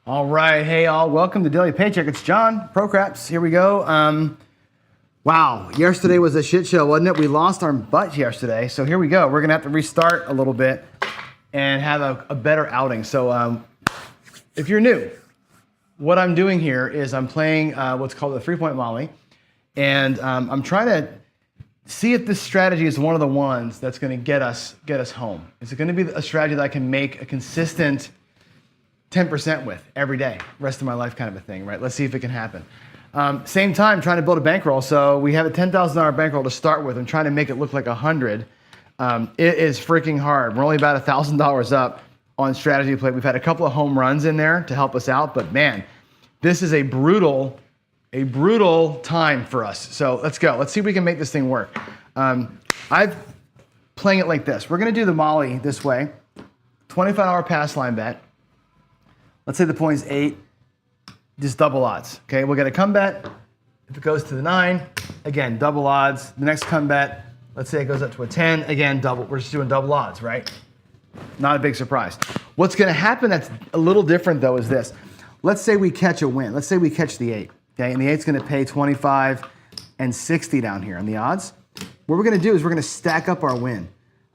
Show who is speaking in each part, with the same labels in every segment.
Speaker 1: All right, hey all, welcome to Daily Paycheck. It's John, ProCraps. Here we go. Wow, yesterday was a shit show, wasn't it? We lost our butts yesterday, so here we go. We're gonna have to restart a little bit and have a better outing. So if you're new, what I'm doing here is I'm playing what's called the 3-point Molly, and I'm trying to see if this strategy is one of the ones that's gonna get us home. Is it gonna be a strategy that I can make a consistent 10% with every day, rest of my life kind of a thing, right? Let's see if it can happen. Same time, trying to build a bankroll. So we have a $10,000 bankroll to start with. I'm trying to make it look like 100. It is freaking hard. We're only about $1,000 up on strategy play. We've had a couple of home runs in there to help us out, but man, this is a brutal time for us. So let's go. Let's see if we can make this thing work. I'm playing it like this. We're gonna do the Molly this way. $25 pass line bet. Let's say the point is 8, just double odds. Okay, we'll get a come bet. If it goes to the 9, again, double odds. The next come bet, let's say it goes up to a 10, again, double. We're just doing double odds, right? Not a big surprise. What's gonna happen that's a little different though is this. Let's say we catch a win. Let's say we catch the 8, okay? And the 8's gonna pay 25 and 60 down here on the odds. What we're gonna do is we're gonna stack up our win.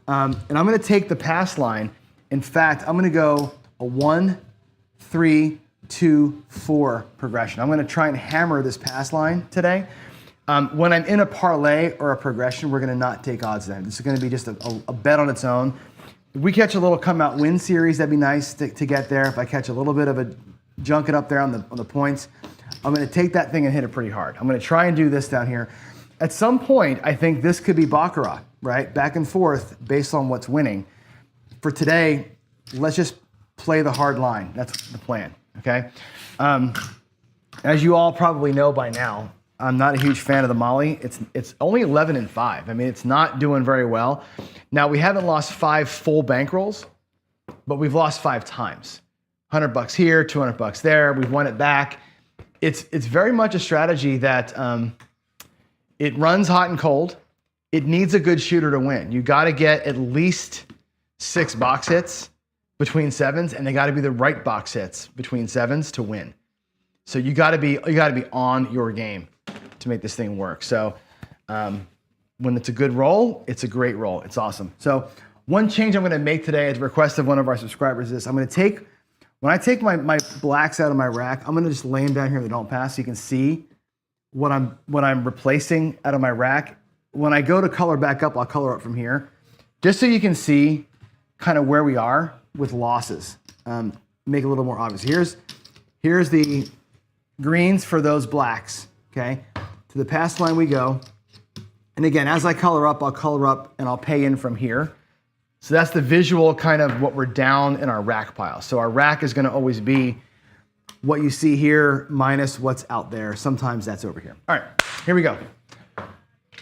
Speaker 1: And I'm gonna take the pass line. In fact, I'm gonna go a 1, 3, 2, 4 progression. I'm gonna try and hammer this pass line today. When I'm in a parlay or a progression, we're gonna not take odds then. This is gonna be just a bet on its own. If we catch a little come out win series, that'd be nice to get there. If I catch a little bit of a junk it up there on the points, I'm gonna take that thing and hit it pretty hard. I'm gonna try and do this down here. At some point, I think this could be Baccarat, right? Back and forth based on what's winning. For today, let's just play the hard line. That's the plan, okay? As you all probably know by now, I'm not a huge fan of the Molly. It's only 11 and 5. I mean, it's not doing very well. Now, we haven't lost 5 full bankrolls, but we've lost 5 times. $100 here, $200 there. We've won it back. It's very much a strategy that it runs hot and cold. It needs a good shooter to win. You got to get at least 6 box hits between 7s, and they got to be the right box hits between 7s to win. So you got to be on your game to make this thing work. So when it's a good roll, it's a great roll. It's awesome. So one change I'm going to make today at the request of one of our subscribers is I'm going to take, when I take my blacks out of my rack, I'm going to just lay them down here. They don't pass, so you can see what I'm replacing out of my rack. When I go to color back up, I'll color up from here, just so you can see kind of where we are with losses. Make it a little more obvious. Here's the greens for those blacks, okay? To the pass line we go. And again, as I color up, I'll color up and I'll pay in from here. So that's the visual kind of what we're down in our rack pile. So our rack is gonna always be what you see here minus what's out there. Sometimes that's over here. All right, here we go.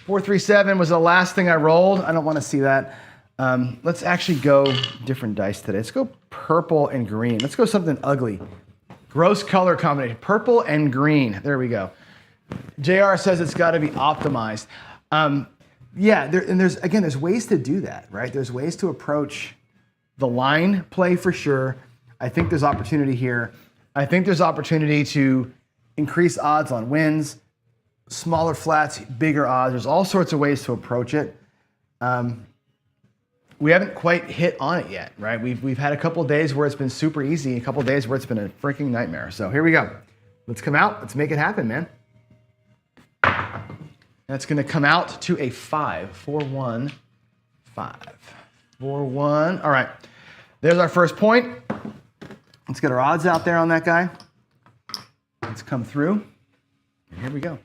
Speaker 1: 437 was the last thing I rolled. I don't wanna see that. Let's actually go different dice today. Let's go purple and green. Let's go something ugly. Gross color combination, purple and green. There we go. JR says it's gotta be optimized. Yeah, there's ways to do that, right? There's ways to approach the line play for sure. I think there's opportunity here. I think there's opportunity to increase odds on wins, smaller flats, bigger odds. There's all sorts of ways to approach it. We haven't quite hit on it yet, right? We've had a couple of days where it's been super easy, a couple of days where it's been a freaking nightmare. So here we go. Let's come out. Let's make it happen, man. That's going to come out to a 5. 4, 1, 5. 4, 1. All right. There's our first point. Let's get our odds out there on that guy. Let's come through. And here we go.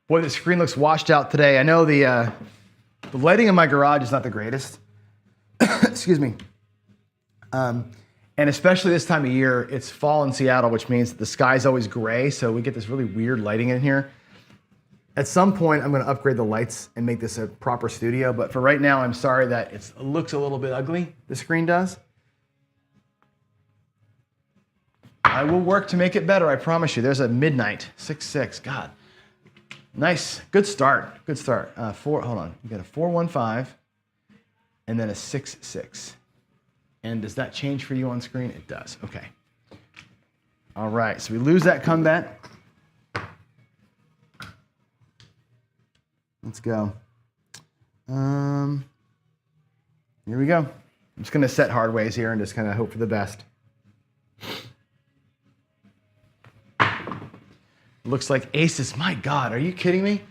Speaker 1: Boy, the screen looks washed out today. I know the lighting in my garage is not the greatest. Excuse me. And especially this time of year, it's fall in Seattle, which means the sky's always gray, so we get this really weird lighting in here. At some point, I'm gonna upgrade the lights and make this a proper studio, but for right now, I'm sorry that it looks a little bit ugly, the screen does. I will work to make it better, I promise you. There's a midnight, 6-6, God. Nice, good start, good start. Hold on, you got a 4-1-5 and then a 6-6. And does that change for you on screen? It does, okay. All right, so we lose that come bet. Let's go. Here we go. I'm just gonna set hard ways here and just kind of hope for the best. Looks like aces. My God, are you kidding me?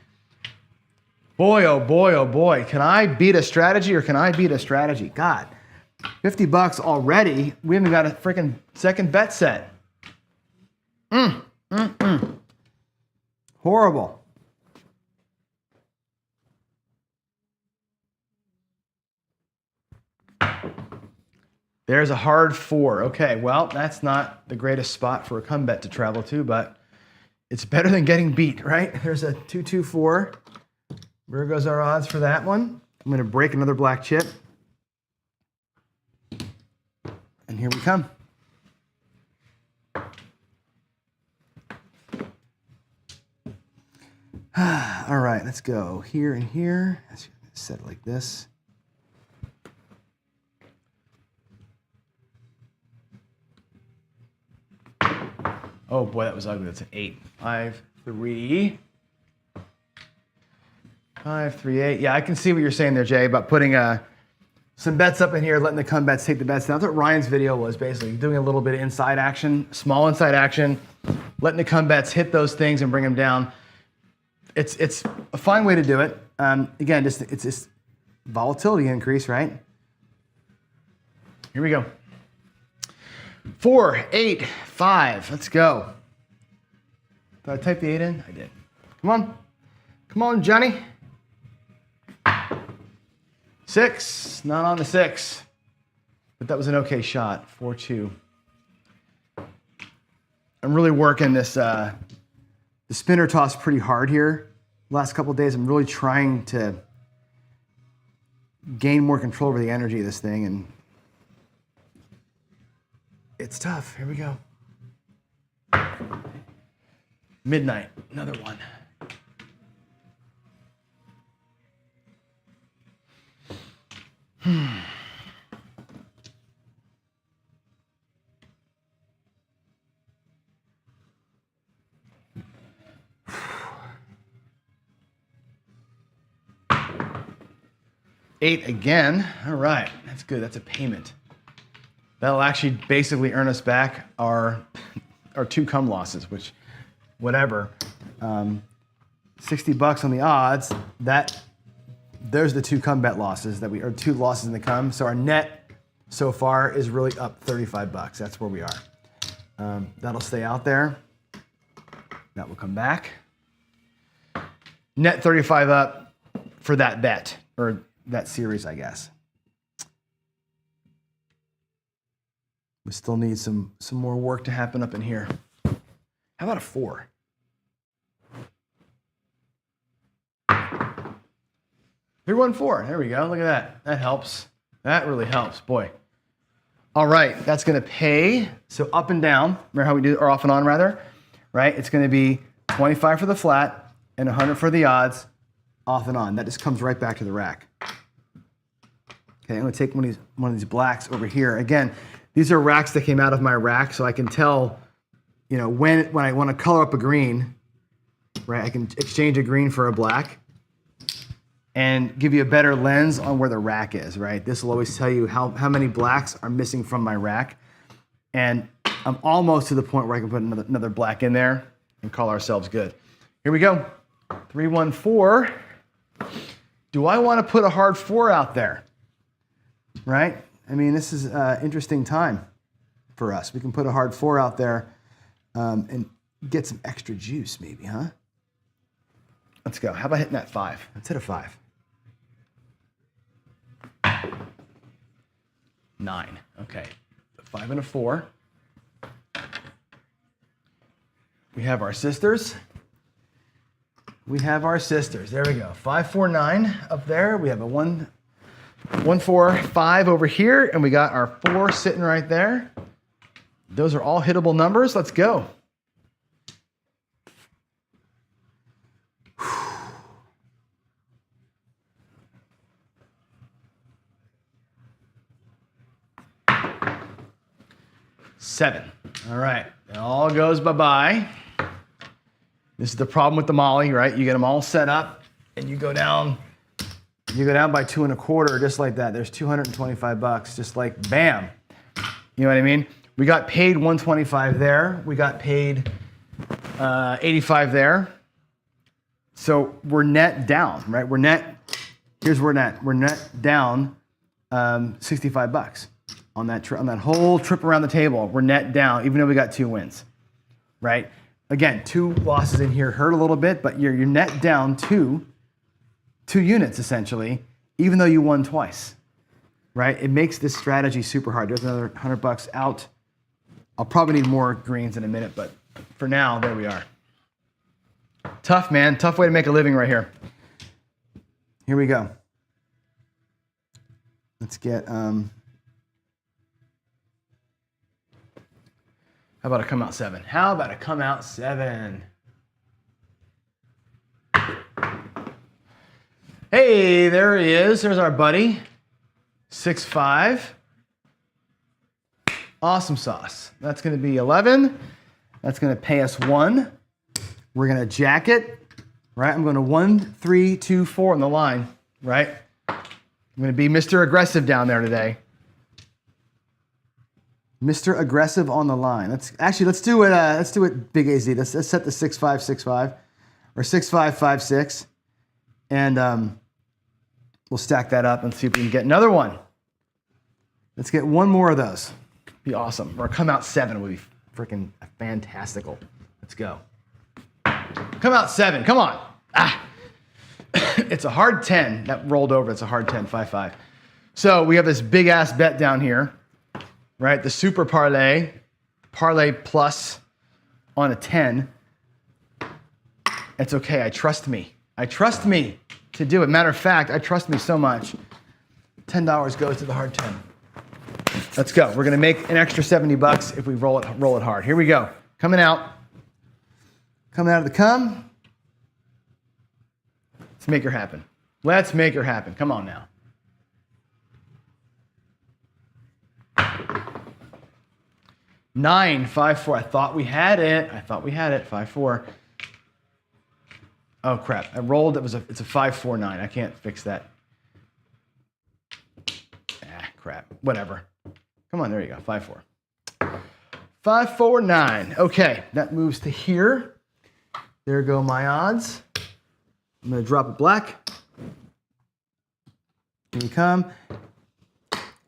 Speaker 1: Boy, oh boy, oh boy. Can I beat a strategy or can I beat a strategy? God, $50 already. We haven't got a freaking second bet set. Horrible. There's a hard 4. Okay, well, that's not the greatest spot for a come bet to travel to, but it's better than getting beat, right? There's a 2-2-4. Where goes our odds for that one? I'm going to break another black chip. And here we come. All right, let's go here and here. Let's set it like this. Oh boy, that was ugly. That's an 8. 5, 3. 5, 3, 8. Yeah, I can see what you're saying there, Jay, about putting some bets up in here, letting the come bets take the bets down. That's what Ryan's video was basically, doing a little bit of inside action, small inside action, letting the come bets hit those things and bring them down. It's a fine way to do it. Again, it's just volatility increase, right? Here we go. 4, 8, 5. Let's go. Did I type the 8 in? I did. Come on. Come on, Johnny. 6. Not on the 6. But that was an okay shot. 4-2. I'm really working this the spinner toss pretty hard here. Last couple of days, I'm really trying to gain more control over the energy of this thing, and it's tough. Here we go. Midnight, another one. Eight again. All right, that's good. That's a payment. That'll actually basically earn us back our 2 come losses, which, whatever. $60 on the odds. There's the 2 come bet losses or 2 losses in the come. So our net so far is really up $35. That's where we are. That'll stay out there. That will come back. Net 35 up for that bet, or that series, I guess. We still need some more work to happen up in here. How about a 4? Three, 1, 4. There we go. Look at that. That helps. That really helps, boy. All right, that's going to pay. So up and down. Remember how we do, or off and on rather, right? It's going to be 25 for the flat and 100 for the odds, off and on. That just comes right back to the rack. Okay, I'm going to take one of these blacks over here. Again, these are racks that came out of my rack, so I can tell, you know, when I want to color up a green, right? I can exchange a green for a black and give you a better lens on where the rack is, right? This will always tell you how many blacks are missing from my rack. And I'm almost to the point where I can put another black in there and call ourselves good. Here we go. 3, 1, 4. Do I want to put a hard 4 out there? Right? I mean, this is an interesting time for us. We can put a hard 4 out there and get some extra juice maybe, huh? Let's go. How about hitting that 5? Let's hit a 5. 9. Okay. A 5 and a 4. We have our sisters. We have our sisters. There we go. 5, 4, 9 up there. We have a 1, 4, 5 over here, and we got our 4 sitting right there. Those are all hittable numbers. Let's go. Seven. All right. It all goes bye-bye. This is the problem with the Molly, right? You get them all set up and you go down by 2 1/4, just like that. There's $225, just like bam. You know what I mean? We got paid $125 there. We got paid $85 there. So we're net down, right? Here's where we're net down $65 on that whole trip around the table. We're net down, even though we got 2 wins, right? Again, 2 losses in here hurt a little bit, but you're net down two units essentially, even though you won twice, right? It makes this strategy super hard. There's another $100 out. I'll probably need more greens in a minute, but for now, there we are. Tough, man. Tough way to make a living right here. Here we go. Let's get, how about a come out 7? How about a come out 7? Hey, there he is. There's our buddy. 6-5. Awesome sauce. That's going to be 11. That's going to pay us 1. We're going to jack it, right? I'm going to 1, 3, 2, 4 on the line, right? I'm going to be Mr. Aggressive down there today. Mr. Aggressive on the line. Let's do it big AZ. Let's set the 6-5, 6-5, or 6-5, 5-6, and we'll stack that up and see if we can get another one. Let's get one more of those. Be awesome. Or come out 7 would be freaking fantastical. Let's go. Come out 7. Come on. It's a hard 10. That rolled over. It's a hard 10, 5-5. So we have this big ass bet down here, right? The super parlay plus on a 10. It's okay. I trust me to do it. Matter of fact, I trust me so much. $10 goes to the hard 10. Let's go. We're gonna make an extra $70 if we roll it hard. Here we go. Coming out of the come. Let's make her happen. Let's make her happen. Come on now. Nine, 5-4. I thought we had it. 5-4. Oh crap! I rolled. It's a 5-4-9. I can't fix that. Crap. Whatever. Come on. There you go. 5-4. 5-4-9. Okay, that moves to here. There go my odds. I'm gonna drop it black. Here we come.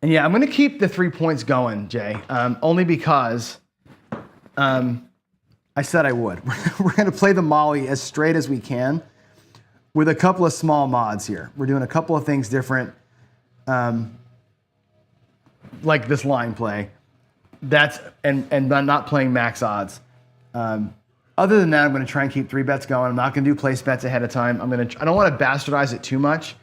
Speaker 1: And yeah, I'm gonna keep the 3 points going, Jay, only because I said I would. We're gonna play the Molly as straight as we can with a couple of small mods here. We're doing a couple of things different, like this line play. And not playing max odds. Other than that, I'm gonna try and keep 3 bets going. I'm not gonna do place bets ahead of time. I don't wanna bastardize it too much.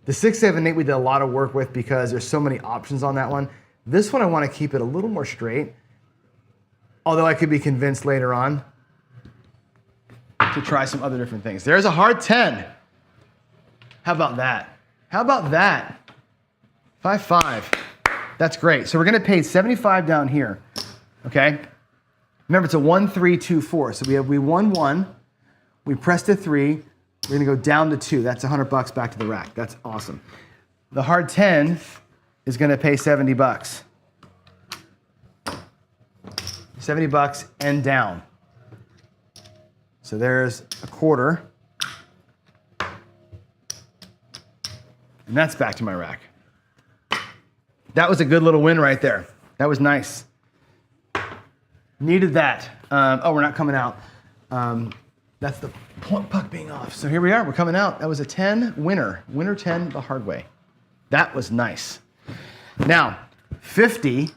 Speaker 1: The 6, 7, 8 we did a lot of work with because there's so many options on that one. This one I wanna keep it a little more straight. Although I could be convinced later on to try some other different things. There's a hard 10. How about that? 5-5. That's great. So we're gonna pay 75 down here, okay? Remember, it's a 1, 3, 2, 4. So we won 1, we pressed a 3, we're gonna go down to 2. That's $100 back to the rack. That's awesome. The hard 10 is gonna pay $70. $70 and down. So there's a quarter. And that's back to my rack. That was a good little win right there. That was nice. Needed that. We're not coming out. That's the puck being off. So here we are, we're coming out. That was a 10 winner. Winner 10 the hard way. That was nice. Now, 50,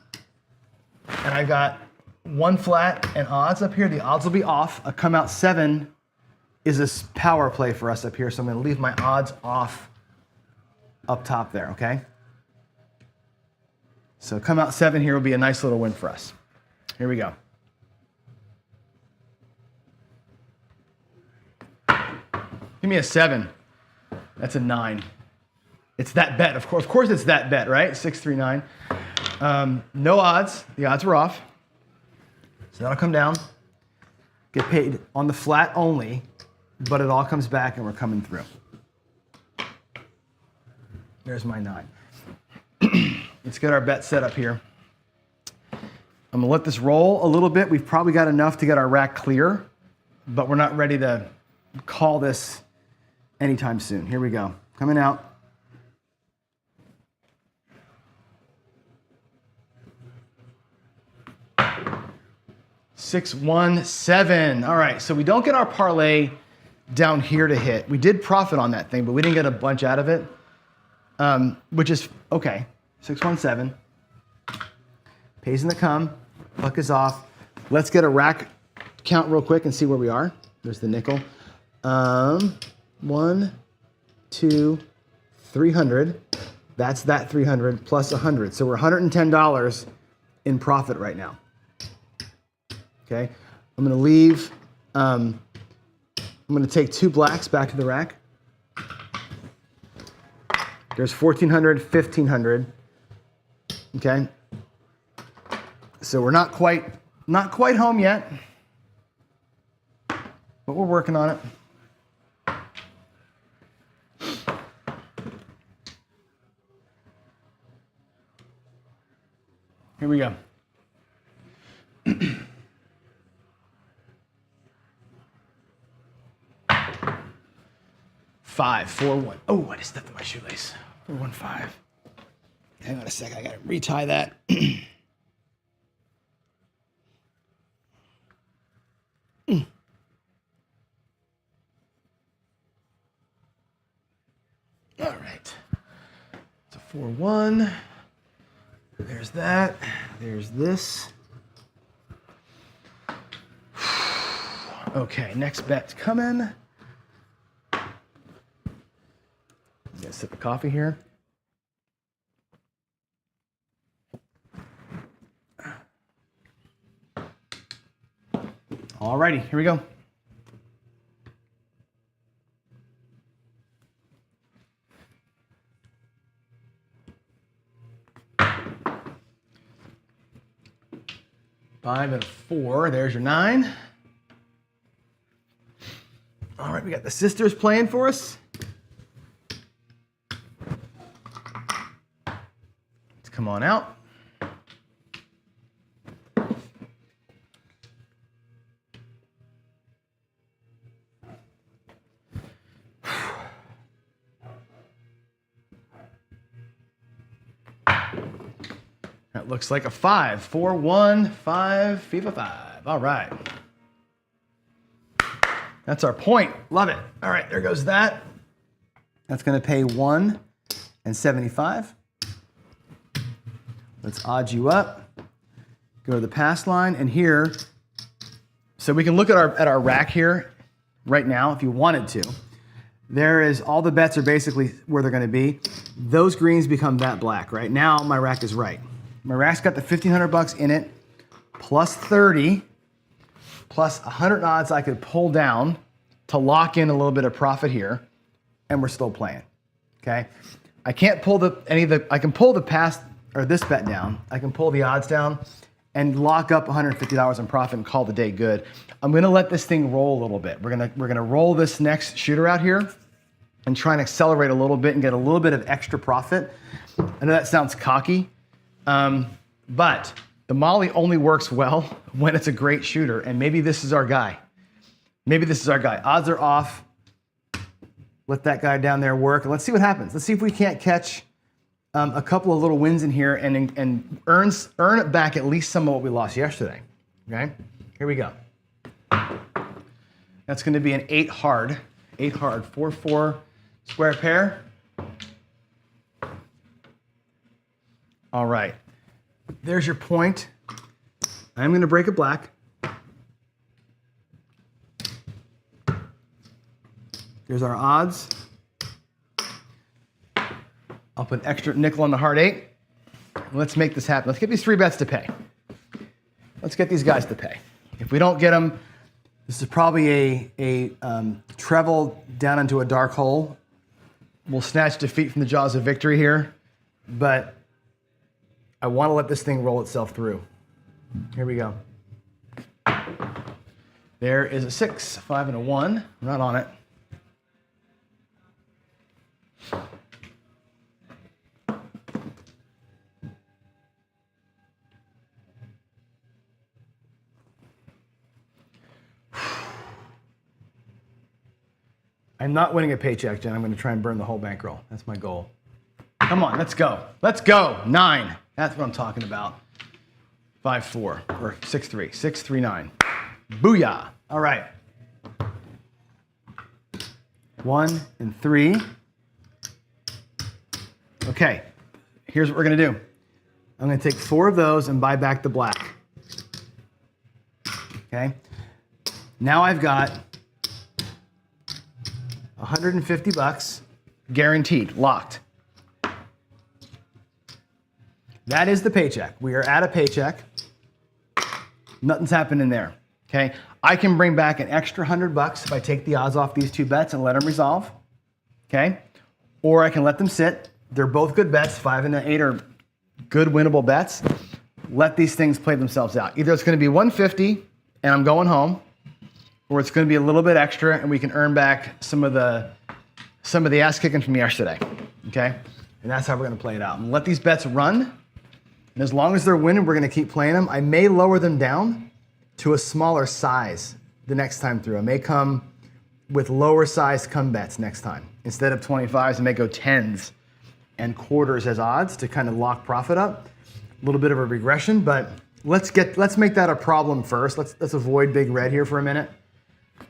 Speaker 1: and I got 1 flat and odds up here. The odds will be off. A come out 7 is a power play for us up here, so I'm gonna leave my odds off up top there, okay? So come out 7 here will be a nice little win for us. Here we go. Give me a 7. That's a 9. It's that bet, of course. Of course it's that bet, right? 6, 3, 9. No odds. The odds were off. So that'll come down. Get paid on the flat only, but it all comes back and we're coming through. There's my 9. Let's get our bet set up here. I'm gonna let this roll a little bit. We've probably got enough to get our rack clear, but we're not ready to call this anytime soon. Here we go. Coming out. Six, 1, 7. All right, so we don't get our parlay down here to hit. We did profit on that thing, but we didn't get a bunch out of it, which is okay. 6, 1, 7. Pays in the come. Buck is off. Let's get a rack count real quick and see where we are. There's the nickel. 1, 2, 300. That's that 300 plus 100. So we're $110 in profit right now. Okay, I'm gonna leave, I'm gonna take 2 blacks back to the rack. There's 1,400, 1,500. Okay, so we're not quite home yet, but we're working on it. Here we go. 5, 4, 1. Oh, I just stepped on my shoelace. 4, 1, 5. Hang on a sec. I gotta retie that. All right. It's a 4, 1. There's that. There's this. Okay, next bet's coming. Get a sip of coffee here. Alrighty, here we go. Five and a 4. There's your 9. All right, we got the sisters playing for us. Let's come on out. That looks like a 5. 4, 1, 5, FIFA 5. All right. That's our point. Love it. All right, there goes that. That's going to pay 1 and 75. Let's odd you up. Go to the pass line, and here, so we can look at our rack here right now if you wanted to. There is, all the bets are basically where they're going to be. Those greens become that black. Right now, my rack is right. My rack's got the $1,500 in it, plus 30, plus 100 odds I could pull down to lock in a little bit of profit here, and we're still playing. Okay, I can't pull I can pull the past or this bet down. I can pull the odds down and lock up $150 in profit and call the day good. I'm gonna let this thing roll a little bit. We're gonna roll this next shooter out here and try and accelerate a little bit and get a little bit of extra profit. I know that sounds cocky, but the Molly only works well when it's a great shooter, and maybe this is our guy. Maybe this is our guy. Odds are off. Let that guy down there work, and let's see what happens. Let's see if we can't catch a couple of little wins in here and earn back at least some of what we lost yesterday. Okay, here we go. That's going to be an 8 hard, 4, 4 square pair. All right, there's your point. I'm going to break a black. There's our odds. I'll put an extra nickel on the hard 8. Let's make this happen. Let's get these 3 bets to pay. let's get these guys to pay. If we don't get them, this is probably a treble down into a dark hole. We'll snatch defeat from the jaws of victory here, but I want to let this thing roll itself through. Here we go. There is a 6, 5, and a 1. We're not on it. I'm not winning a paycheck, Jen. I'm going to try and burn the whole bankroll. That's my goal. Come on, let's go. Let's go. 9. That's what I'm talking about. 5, 4, or 6, 3. 6, 3, 9. Booyah. All right. 1 and 3. Okay. Here's what we're going to do. I'm going to take 4 of those and buy back the black. Okay. Now I've got $150 guaranteed, locked. That is the paycheck. We are at a paycheck. Nothing's happening there. Okay. I can bring back an extra $100 if I take the odds off these 2 bets and let them resolve. Okay. Or I can let them sit. They're both good bets. 5 and 8 are good winnable bets. Let these things play themselves out. Either it's going to be 150 and I'm going home, or it's going to be a little bit extra and we can earn back some of the ass kicking from yesterday. Okay. And that's how we're going to play it out. And let these bets run. And as long as they're winning, we're going to keep playing them. I may lower them down to a smaller size the next time through. I may come with lower size come bets next time. Instead of 25s, I may go 10s and quarters as odds to kind of lock profit up. A little bit of a regression, but let's make that a problem first. Let's avoid big red here for a minute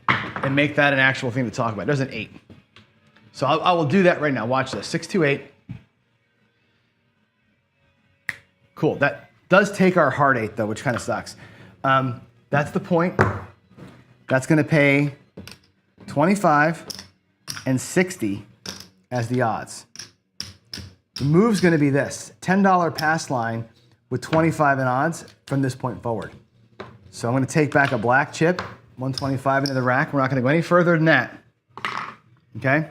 Speaker 1: and make that an actual thing to talk about. There's an 8. So I will do that right now. Watch this. 6, 2, 8. Cool. That does take our hard 8 though, which kind of sucks. That's the point. That's going to pay 25 and 60 as the odds. The move's going to be this: $10 pass line with 25 in odds from this point forward. So I'm going to take back a black chip, 125 into the rack. We're not going to go any further than that. Okay.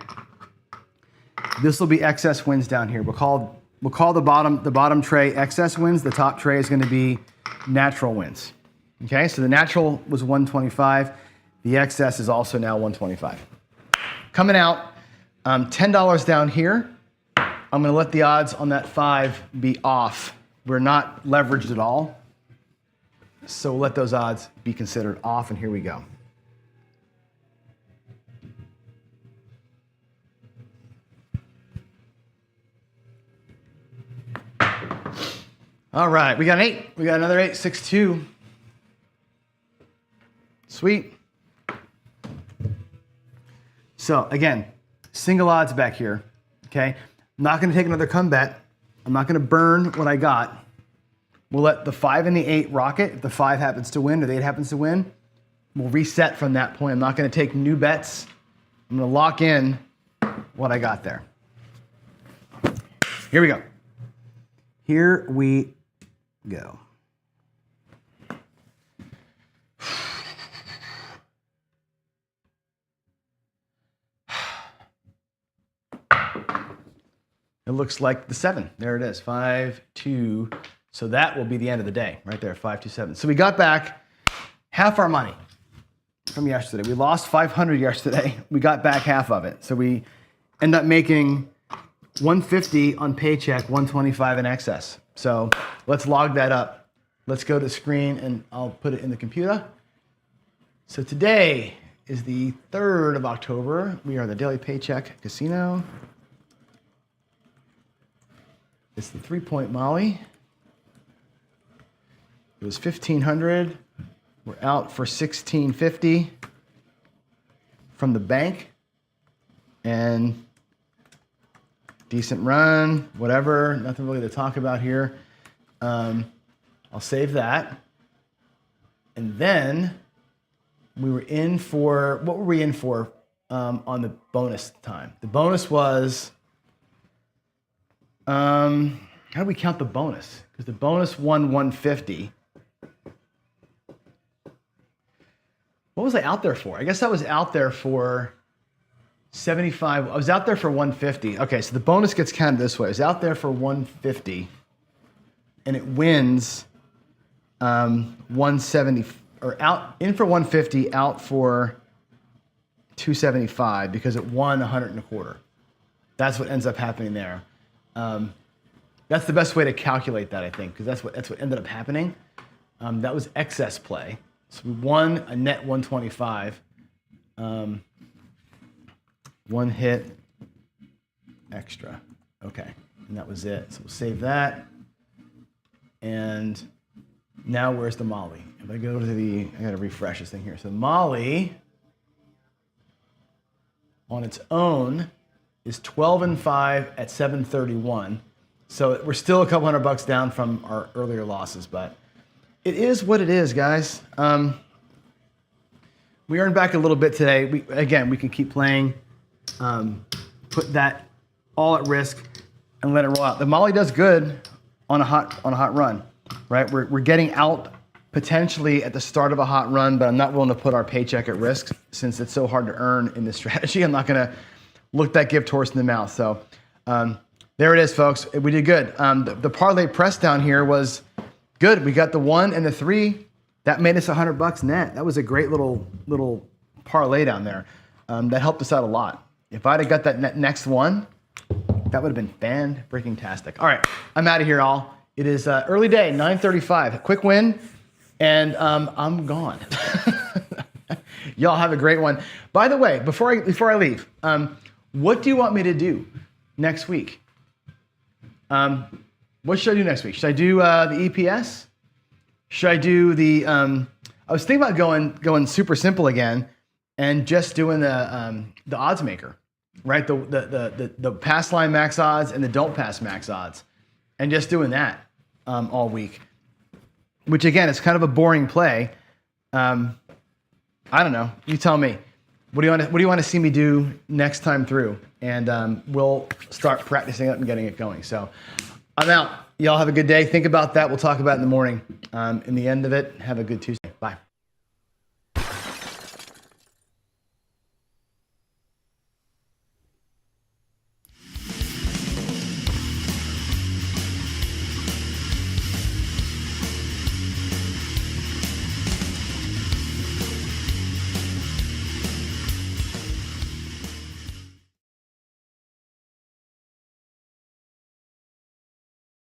Speaker 1: This will be excess wins down here. We'll call the bottom tray excess wins. The top tray is going to be natural wins. Okay, so the natural was 125. The excess is also now 125. Coming out, $10 down here. I'm going to let the odds on that 5 be off. We're not leveraged at all. So we'll let those odds be considered off, and here we go. All right, we got an 8. We got another 8, 6, 2. Sweet. So again, single odds back here, okay? I'm not gonna take another come bet. I'm not gonna burn what I got. We'll let the 5 and the 8 rock it. If the 5 happens to win or the 8 happens to win, we'll reset from that point. I'm not gonna take new bets. I'm gonna lock in what I got there. Here we go. Here we go. It looks like the 7. There it is, 5, 2. So that will be the end of the day, right there, 5, 2, 7. So we got back half our money from yesterday. We lost 500 yesterday. We got back half of it. So we end up making 150 on Paycheck, 125 in excess. So let's log that up. Let's go to screen and I'll put it in the computer. So today is the 3rd of October. We are the Daily Paycheck Casino. It's the 3-point Molly. It was 1,500. We're out for 1,650 from the bank. And decent run, whatever, nothing really to talk about here. I'll save that. And then we were in for, what were we in for on the bonus time? The bonus was, how do we count the bonus? Because the bonus won 150. what was I out there for? I guess I was out there for 75. I was out there for 150. Okay, so the bonus gets counted this way. I was out there for 150, and it wins 170, or out in for 150, out for 275 because it won 100 and a quarter. That's what ends up happening there. That's the best way to calculate that, I think, because that's what ended up happening. That was excess play. So we won a net 125. One hit extra. Okay, and that was it. So we'll save that. And now where's the Molly? If I go to I gotta refresh this thing here. So Molly on its own is 12-5 at 731. So we're still a couple $100 down from our earlier losses, but it is what it is, guys. We earned back a little bit today. We can keep playing, put that all at risk, and let it roll out. The Molly does good on a hot run, right? We're getting out potentially at the start of a hot run, but I'm not willing to put our paycheck at risk since it's so hard to earn in this strategy. I'm not going to look that gift horse in the mouth. So there it is, folks. We did good. The parlay press down here was good. We got the 1 and the 3. That made us $100 net. That was a great little parlay down there. That helped us out a lot. If I'd have got that next one, that would have been fan-freaking-tastic. All right, I'm out of here, all. It is early day, 9:35. Quick win, and I'm gone. Y'all have a great one. By the way, before I leave, what do you want me to do next week? What should I do next week? Should I do the EPS? Should I do the? I was thinking about going super simple again, and just doing the odds maker, right? The pass line max odds and the don't pass max odds, and just doing that all week. Which again is kind of a boring play. I don't know. You tell me. What do you want to see me do next time through? And we'll start practicing it and getting it going. So I'm out. Y'all have a good day. Think about that. We'll talk about it in the morning. In the end of it, have a good Tuesday.